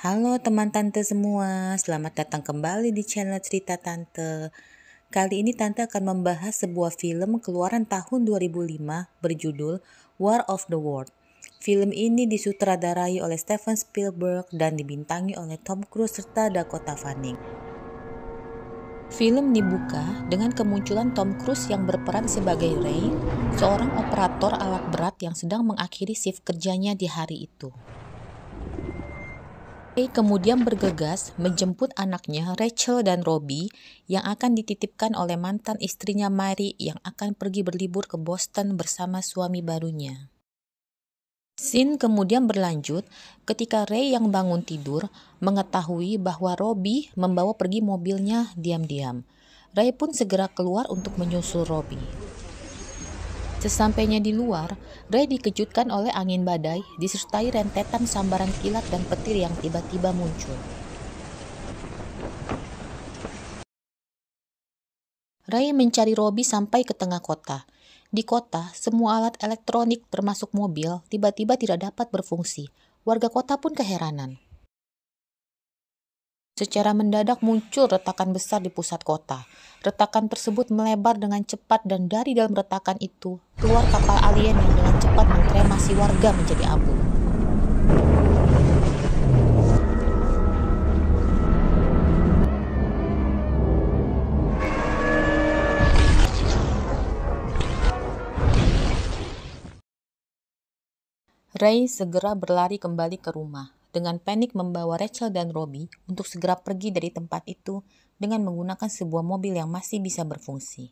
Halo teman tante semua, selamat datang kembali di channel Cerita Tante. Kali ini tante akan membahas sebuah film keluaran tahun 2005 berjudul War of the World. Film ini disutradarai oleh Steven Spielberg dan dibintangi oleh Tom Cruise serta Dakota Fanning. Film dibuka dengan kemunculan Tom Cruise yang berperan sebagai Ray, seorang operator alat berat yang sedang mengakhiri shift kerjanya di hari itu. Ray kemudian bergegas menjemput anaknya Rachel dan Robbie yang akan dititipkan oleh mantan istrinya Mary yang akan pergi berlibur ke Boston bersama suami barunya. Scene kemudian berlanjut ketika Ray yang bangun tidur mengetahui bahwa Robbie membawa pergi mobilnya diam-diam. Ray pun segera keluar untuk menyusul Robbie. Sesampainya di luar, Ray dikejutkan oleh angin badai disertai rentetan sambaran kilat dan petir yang tiba-tiba muncul. Ray mencari Robbie sampai ke tengah kota. Di kota, semua alat elektronik termasuk mobil tiba-tiba tidak dapat berfungsi. Warga kota pun keheranan. Secara mendadak muncul retakan besar di pusat kota. Retakan tersebut melebar dengan cepat dan dari dalam retakan itu keluar kapal alien yang dengan cepat mengkremasi warga menjadi abu. Ray segera berlari kembali ke rumah. Dengan panik membawa Rachel dan Robbie untuk segera pergi dari tempat itu dengan menggunakan sebuah mobil yang masih bisa berfungsi.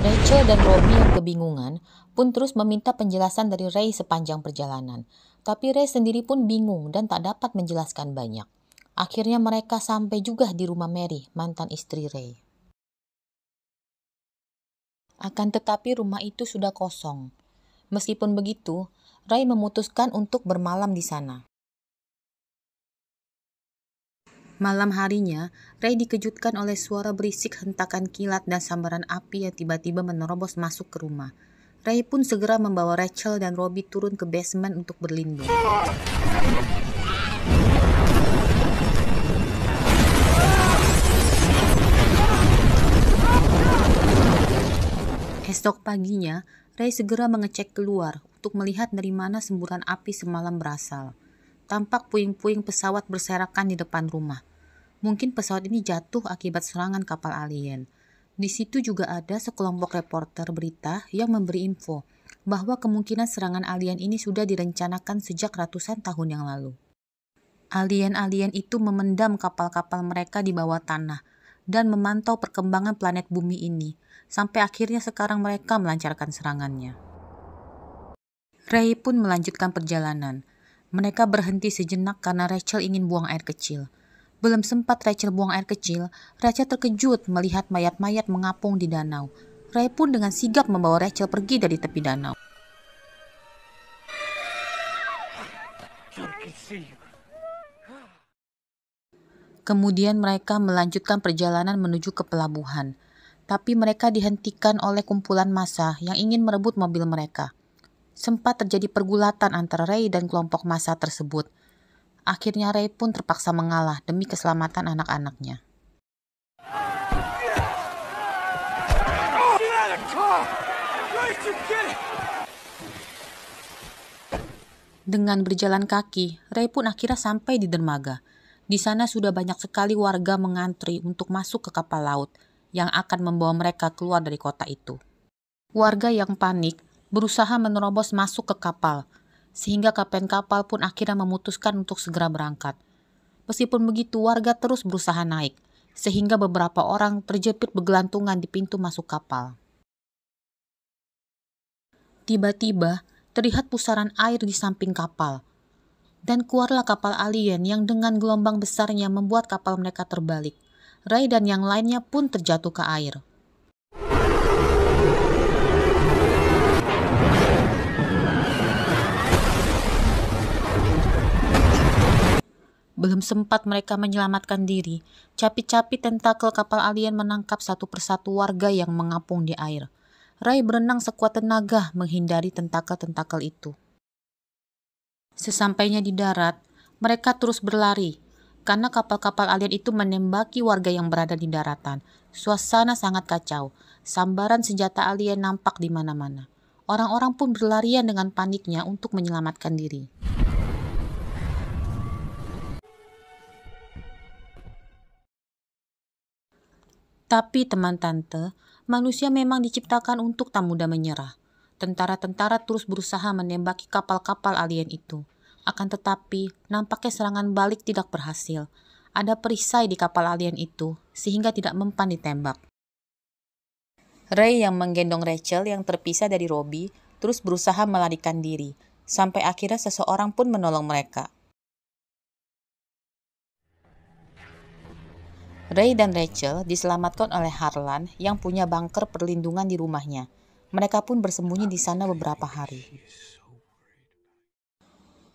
Rachel dan Robbie yang kebingungan pun terus meminta penjelasan dari Ray sepanjang perjalanan. Tapi Ray sendiri pun bingung dan tak dapat menjelaskan banyak. Akhirnya mereka sampai juga di rumah Mary, mantan istri Ray. Akan tetapi rumah itu sudah kosong. Meskipun begitu, Ray memutuskan untuk bermalam di sana. Malam harinya, Ray dikejutkan oleh suara berisik hentakan kilat dan sambaran api yang tiba-tiba menerobos masuk ke rumah. Ray pun segera membawa Rachel dan Robbie turun ke basement untuk berlindung. Esok paginya, Ray segera mengecek keluar untuk melihat dari mana semburan api semalam berasal. Tampak puing-puing pesawat berserakan di depan rumah. Mungkin pesawat ini jatuh akibat serangan kapal alien. Di situ juga ada sekelompok reporter berita yang memberi info bahwa kemungkinan serangan alien ini sudah direncanakan sejak ratusan tahun yang lalu. Alien-alien itu memendam kapal-kapal mereka di bawah tanah dan memantau perkembangan planet bumi ini, sampai akhirnya sekarang mereka melancarkan serangannya. Ray pun melanjutkan perjalanan. Mereka berhenti sejenak karena Rachel ingin buang air kecil. Belum sempat Rachel buang air kecil, Rachel terkejut melihat mayat-mayat mengapung di danau. Ray pun dengan sigap membawa Rachel pergi dari tepi danau. Kemudian mereka melanjutkan perjalanan menuju ke pelabuhan. Tapi mereka dihentikan oleh kumpulan massa yang ingin merebut mobil mereka. Sempat terjadi pergulatan antara Ray dan kelompok massa tersebut. Akhirnya Ray pun terpaksa mengalah demi keselamatan anak-anaknya. Dengan berjalan kaki, Ray pun akhirnya sampai di dermaga. Di sana sudah banyak sekali warga mengantri untuk masuk ke kapal laut yang akan membawa mereka keluar dari kota itu. Warga yang panik berusaha menerobos masuk ke kapal, sehingga kapten kapal pun akhirnya memutuskan untuk segera berangkat. Meskipun begitu, warga terus berusaha naik, sehingga beberapa orang terjepit bergelantungan di pintu masuk kapal. Tiba-tiba, terlihat pusaran air di samping kapal, dan keluarlah kapal alien yang dengan gelombang besarnya membuat kapal mereka terbalik. Ray dan yang lainnya pun terjatuh ke air. Belum sempat mereka menyelamatkan diri, capit-capit tentakel kapal alien menangkap satu persatu warga yang mengapung di air. Ray berenang sekuat tenaga menghindari tentakel-tentakel itu. Sesampainya di darat, mereka terus berlari karena kapal-kapal alien itu menembaki warga yang berada di daratan. Suasana sangat kacau. Sambaran senjata alien nampak di mana-mana. Orang-orang pun berlarian dengan paniknya untuk menyelamatkan diri. Tapi teman tante, manusia memang diciptakan untuk tak mudah menyerah. Tentara-tentara terus berusaha menembaki kapal-kapal alien itu. Akan tetapi, nampaknya serangan balik tidak berhasil. Ada perisai di kapal alien itu, sehingga tidak mempan ditembak. Ray yang menggendong Rachel yang terpisah dari Robbie, terus berusaha melarikan diri. Sampai akhirnya seseorang pun menolong mereka. Ray dan Rachel diselamatkan oleh Harlan yang punya bunker perlindungan di rumahnya. Mereka pun bersembunyi di sana beberapa hari.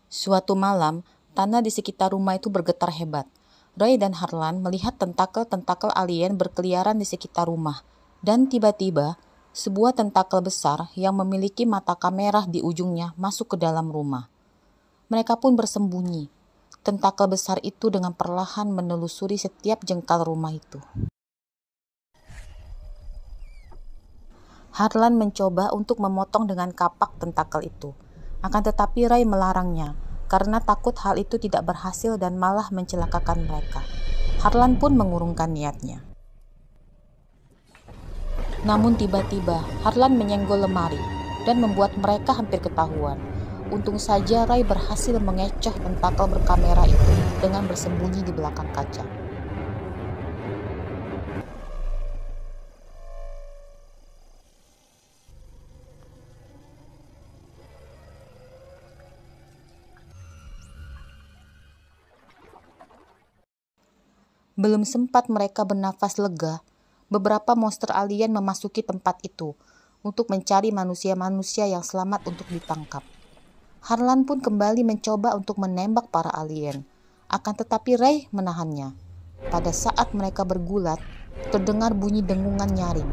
Suatu malam, tanah di sekitar rumah itu bergetar hebat. Ray dan Harlan melihat tentakel-tentakel alien berkeliaran di sekitar rumah. Dan tiba-tiba, sebuah tentakel besar yang memiliki mata kamera di ujungnya masuk ke dalam rumah. Mereka pun bersembunyi. Tentakel besar itu dengan perlahan menelusuri setiap jengkal rumah itu. Harlan mencoba untuk memotong dengan kapak tentakel itu. Akan tetapi Ray melarangnya, karena takut hal itu tidak berhasil dan malah mencelakakan mereka. Harlan pun mengurungkan niatnya. Namun tiba-tiba, Harlan menyenggol lemari dan membuat mereka hampir ketahuan. Untung saja Ray berhasil mengecoh tentakel berkamera itu dengan bersembunyi di belakang kaca. Belum sempat mereka bernafas lega, beberapa monster alien memasuki tempat itu untuk mencari manusia-manusia yang selamat untuk ditangkap. Harlan pun kembali mencoba untuk menembak para alien, akan tetapi Ray menahannya. Pada saat mereka bergulat, terdengar bunyi dengungan nyaring.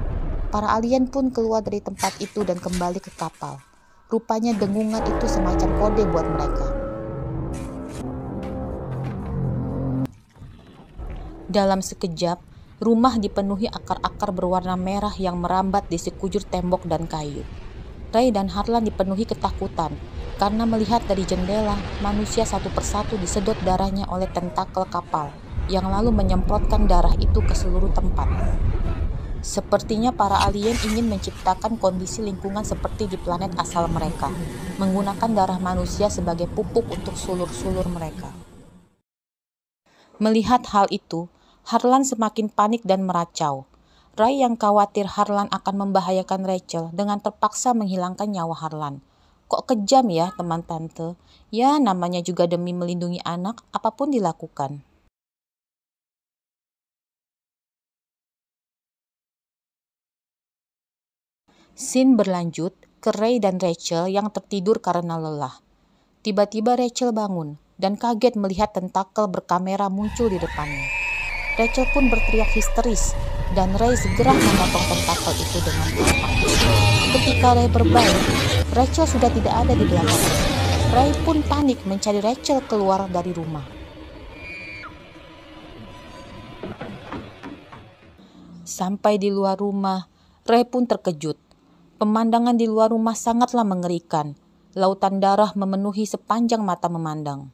Para alien pun keluar dari tempat itu dan kembali ke kapal. Rupanya dengungan itu semacam kode buat mereka. Dalam sekejap, rumah dipenuhi akar-akar berwarna merah yang merambat di sekujur tembok dan kayu. Ray dan Harlan dipenuhi ketakutan karena melihat dari jendela manusia satu persatu disedot darahnya oleh tentakel kapal yang lalu menyemprotkan darah itu ke seluruh tempat. Sepertinya para alien ingin menciptakan kondisi lingkungan seperti di planet asal mereka, menggunakan darah manusia sebagai pupuk untuk sulur-sulur mereka. Melihat hal itu, Harlan semakin panik dan meracau. Ray yang khawatir Harlan akan membahayakan Rachel dengan terpaksa menghilangkan nyawa Harlan. Kok kejam ya teman tante? Ya namanya juga demi melindungi anak, apapun dilakukan. Scene berlanjut ke Ray dan Rachel yang tertidur karena lelah. Tiba-tiba Rachel bangun dan kaget melihat tentakel berkamera muncul di depannya. Rachel pun berteriak histeris dan Ray segera memotong tentakel itu dengan kapak. Ketika Ray berbalik, Rachel sudah tidak ada di belakangnya. Ray pun panik mencari Rachel keluar dari rumah. Sampai di luar rumah, Ray pun terkejut. Pemandangan di luar rumah sangatlah mengerikan. Lautan darah memenuhi sepanjang mata memandang.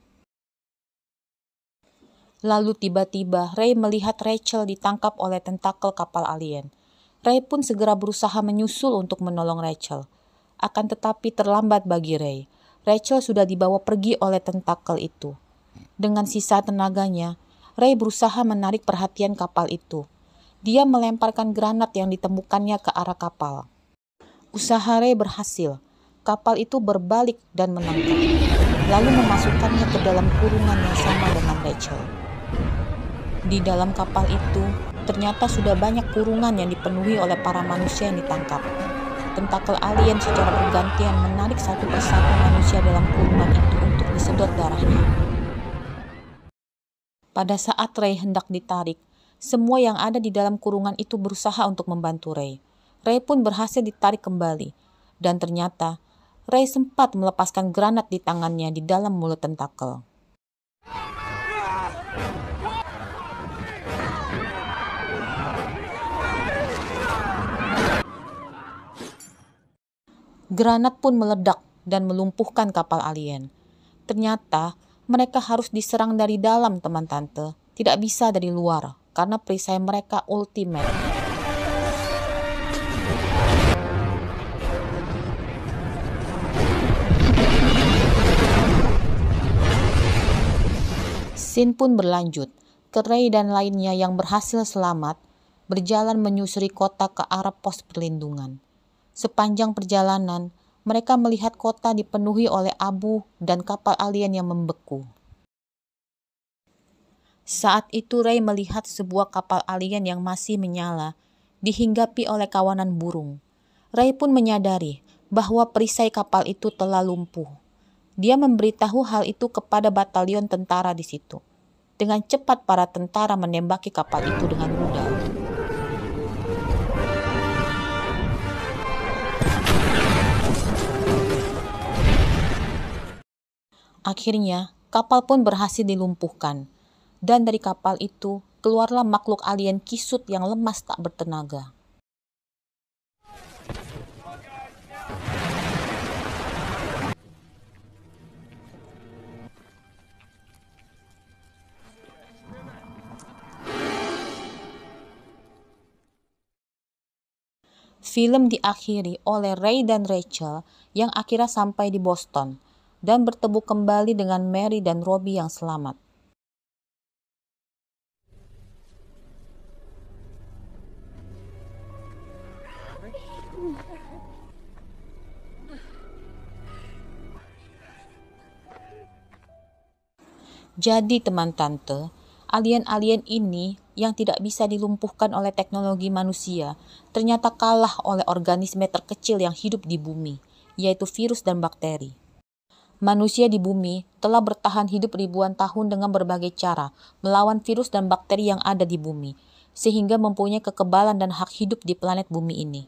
Lalu tiba-tiba Ray melihat Rachel ditangkap oleh tentakel kapal alien. Ray pun segera berusaha menyusul untuk menolong Rachel. Akan tetapi terlambat bagi Ray. Rachel sudah dibawa pergi oleh tentakel itu. Dengan sisa tenaganya, Ray berusaha menarik perhatian kapal itu. Dia melemparkan granat yang ditemukannya ke arah kapal. Usaha Ray berhasil. Kapal itu berbalik dan menangkap, lalu memasukkannya ke dalam kurungan yang sama dengan Rachel. Di dalam kapal itu, ternyata sudah banyak kurungan yang dipenuhi oleh para manusia yang ditangkap. Tentakel alien secara bergantian menarik satu persatu manusia dalam kurungan itu untuk disedot darahnya. Pada saat Ray hendak ditarik, semua yang ada di dalam kurungan itu berusaha untuk membantu Ray. Ray pun berhasil ditarik kembali, dan ternyata Ray sempat melepaskan granat di tangannya di dalam mulut tentakel. Granat pun meledak dan melumpuhkan kapal alien. Ternyata mereka harus diserang dari dalam, teman tante. Tidak bisa dari luar, karena perisai mereka ultimate. Scene pun berlanjut. Ray dan lainnya yang berhasil selamat berjalan menyusuri kota ke arah pos perlindungan. Sepanjang perjalanan, mereka melihat kota dipenuhi oleh abu dan kapal alien yang membeku. Saat itu Ray melihat sebuah kapal alien yang masih menyala, dihinggapi oleh kawanan burung. Ray pun menyadari bahwa perisai kapal itu telah lumpuh. Dia memberitahu hal itu kepada batalion tentara di situ. Dengan cepat para tentara menembaki kapal itu dengan rudal. Akhirnya, kapal pun berhasil dilumpuhkan. Dan dari kapal itu, keluarlah makhluk alien kisut yang lemas tak bertenaga. Film diakhiri oleh Ray dan Rachel yang akhirnya sampai di Boston dan bertemu kembali dengan Mary dan Robbie yang selamat. Jadi teman tante, alien-alien ini yang tidak bisa dilumpuhkan oleh teknologi manusia ternyata kalah oleh organisme terkecil yang hidup di bumi, yaitu virus dan bakteri. Manusia di bumi telah bertahan hidup ribuan tahun dengan berbagai cara melawan virus dan bakteri yang ada di bumi, sehingga mempunyai kekebalan dan hak hidup di planet bumi ini.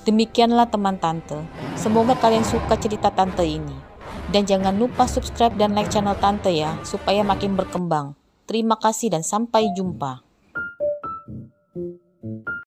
Demikianlah teman tante, semoga kalian suka cerita tante ini. Dan jangan lupa subscribe dan like channel tante ya, supaya makin berkembang. Terima kasih dan sampai jumpa.